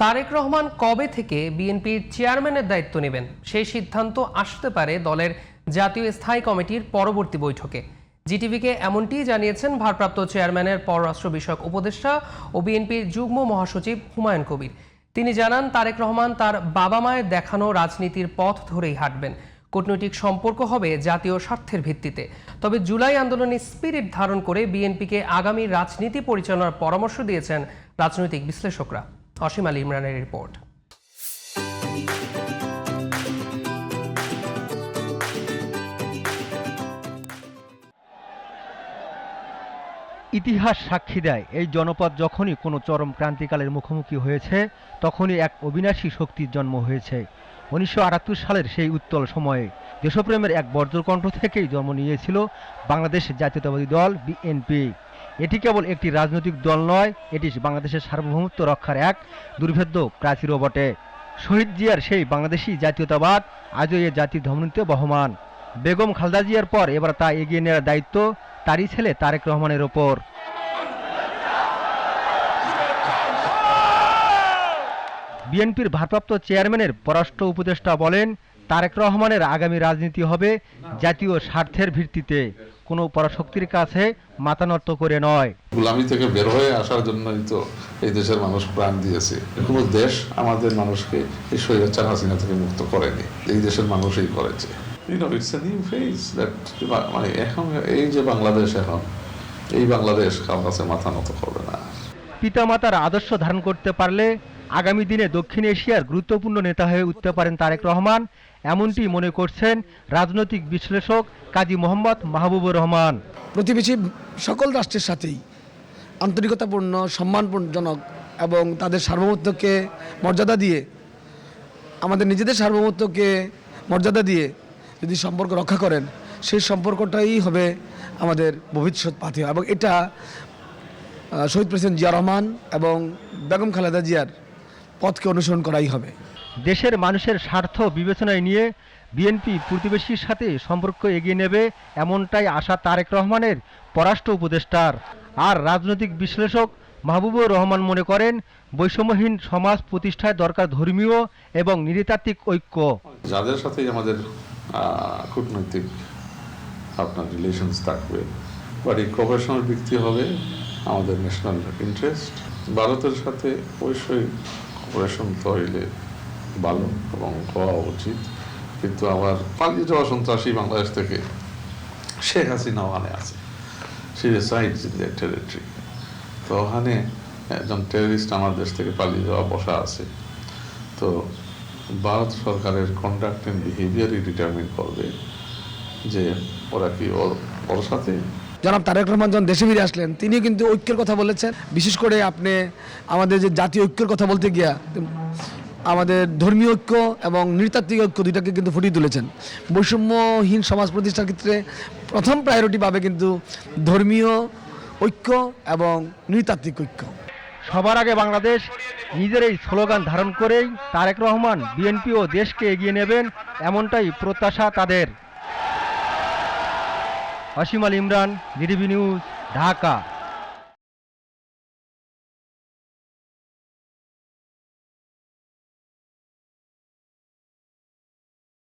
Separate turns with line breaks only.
তারেক রহমান কবে থেকে বিএনপির চেয়ারম্যানের দায়িত্ব নেবেন সেই সিদ্ধান্ত আসতে পারে দলের জাতীয় স্থায়ী কমিটির পরবর্তী বৈঠকে। জিটিভিকে এমনটিই জানিয়েছেন ভারপ্রাপ্ত চেয়ারম্যানের পররাষ্ট্র বিষয়ক উপদেষ্টা ও বিএনপির যুগ্ম মহাসচিব হুমায়ুন কবির। তিনি জানান, তারেক রহমান তার বাবা মায়ের দেখানো রাজনীতির পথ ধরেই হাঁটবেন। কূটনৈতিক সম্পর্ক হবে জাতীয় স্বার্থের ভিত্তিতে। তবে জুলাই আন্দোলনের স্পিরিট ধারণ করে বিএনপিকে আগামী রাজনীতি পরিচালনার পরামর্শ দিয়েছেন রাজনৈতিক বিশ্লেষকরা। অসীম আলী ইমরানের রিপোর্ট।
ইতিহাস সাক্ষী দেয়, এই জনপদ যখনই কোনো চরম ক্রান্তিকালের মুখোমুখি হয়েছে তখনই এক অবিনাশী শক্তির জন্ম হয়েছে। 1978 সালের সেই উত্তল সময়ে দেশপ্রেমের এক বজ্রকণ্ঠ থেকেই জন্ম নিয়েছিল বাংলাদেশ জাতীয়তাবাদী দল বিএনপি। এটি কেবল একটি রাজনৈতিক দল নয়, এটি বাংলাদেশের সার্বভৌমত্ব রক্ষার এক দুর্ভেদ্য প্রাচীরও বটে। শহীদ জিয়ার সেই বাংলাদেশি জাতীয়তাবাদ আজও এ জাতির ধমনীতে বহমান। বেগম খালেদা জিয়ার পর এবার তা এগিয়ে নেওয়ার দায়িত্ব তারই ছেলে তারেক রহমানের ওপর। বিএনপির ভারপ্রাপ্ত চেয়ারম্যানের পররাষ্ট্র উপদেষ্টা বলেন, তারেক রহমানের আগামী রাজনীতি হবে জাতীয় স্বার্থের ভিত্তিতে, কোনো পরাশক্তির কাছে মাথা নত করে নয়।
গোলামি থেকে বের হয়ে আসার জন্যই তো এই দেশের মানুষ প্রাণ দিয়েছে। কোনো দেশ আমাদের মানুষকে এই স্বৈরাচার হাসিনা থেকে মুক্ত করেনি, এই দেশের মানুষই করেছে। It's a new phase that মানে এখন এই যে বাংলাদেশ, এখন এই বাংলাদেশ কারোর কাছে মাথা নত করবে না।
পিতামাতার আদর্শ ধারণ করতে পারলে আগামী দিনে দক্ষিণ এশিয়ার গুরুত্বপূর্ণ নেতা হয়ে উঠতে পারেন তারেক রহমান, এমনটি মনে করছেন রাজনৈতিক বিশ্লেষক কাজী মোহাম্মদ মাহবুবুর রহমান।
প্রতিবেশী সকল রাষ্ট্রের সাথেই আন্তরিকতাপূর্ণ, সম্মানজনক এবং তাদের সার্বভৌমত্বকে মর্যাদা দিয়ে, আমাদের নিজেদের সার্বভৌমত্বকে মর্যাদা দিয়ে যদি সম্পর্ক রক্ষা করেন, সেই সম্পর্কটাই হবে আমাদের ভবিষ্যৎ পাথেয়। এবং এটা শহীদ প্রেসিডেন্ট জিয়া রহমান এবং বেগম খালেদা জিয়ার পথকে অনুসরণ করাই হবে।
দেশের মানুষের স্বার্থ বিবেচনায় নিয়ে বিএনপি প্রতিবেশীর সাথে সম্পর্ক এগিয়ে নেবে, এমনটাই আশা তারেক রহমানের পররাষ্ট্র উপদেষ্টার। আর রাজনৈতিক বিশ্লেষক মাহবুবুর রহমান মনে করেন, বৈষম্যহীন সমাজ প্রতিষ্ঠায় দরকার ধর্মীয় এবং নৃতাত্ত্বিক ঐক্য।
যাদের সাথেই আমাদের কূটনৈতিক আপনার রিলেশনস থাকবে, বাট এই প্রফেশনাল ভিত্তি হবে আমাদের ন্যাশনাল ইন্টারেস্ট। ভারতের সাথে অবশ্যই কোঅপারেশন তো হইলে ভালো এবং হওয়া উচিত, কিন্তু আবার পালিয়ে যাওয়া সন্ত্রাসী বাংলাদেশ থেকে শেখ হাসিনা ওখানে আছে, সে রেসাইডস ইন দ্যাট টেরিটরি। তো ওখানে একজন টেররিস্ট আমার দেশ থেকে পালিয়ে যাওয়া বসা আছে। তো ভারত সরকারের কন্ডাক্ট এন্ড বিহেভিয়ারই ডিটারমিন করবে যে ওরা কি ওর সাথে।
জনাব তারেক রহমান যখন দেশে ফিরে আসলেন, তিনি কিন্তু ঐক্যের কথা বলেছেন। বিশেষ করে আপনি আমাদের যে জাতীয় ঐক্যের কথা বলতে গিয়া আমাদের ধর্মীয় ঐক্য এবং নৃতাত্ত্বিক ঐক্য দুইটাকে কিন্তু ফুটিয়ে তুলেছেন। বৈষম্যহীন সমাজ প্রতিষ্ঠার ক্ষেত্রে প্রথম প্রায়োরিটি পাবে কিন্তু ধর্মীয় ঐক্য এবং নৃতাত্ত্বিক ঐক্য।
সবার আগে বাংলাদেশ, নিজের এই স্লোগান ধারণ করেই তারেক রহমান বিএনপি ও দেশকে এগিয়ে নেবেন, এমনটাই প্রত্যাশা তাদের। অসীম আলী ইমরান, জিটিভি নিউজ, ঢাকা।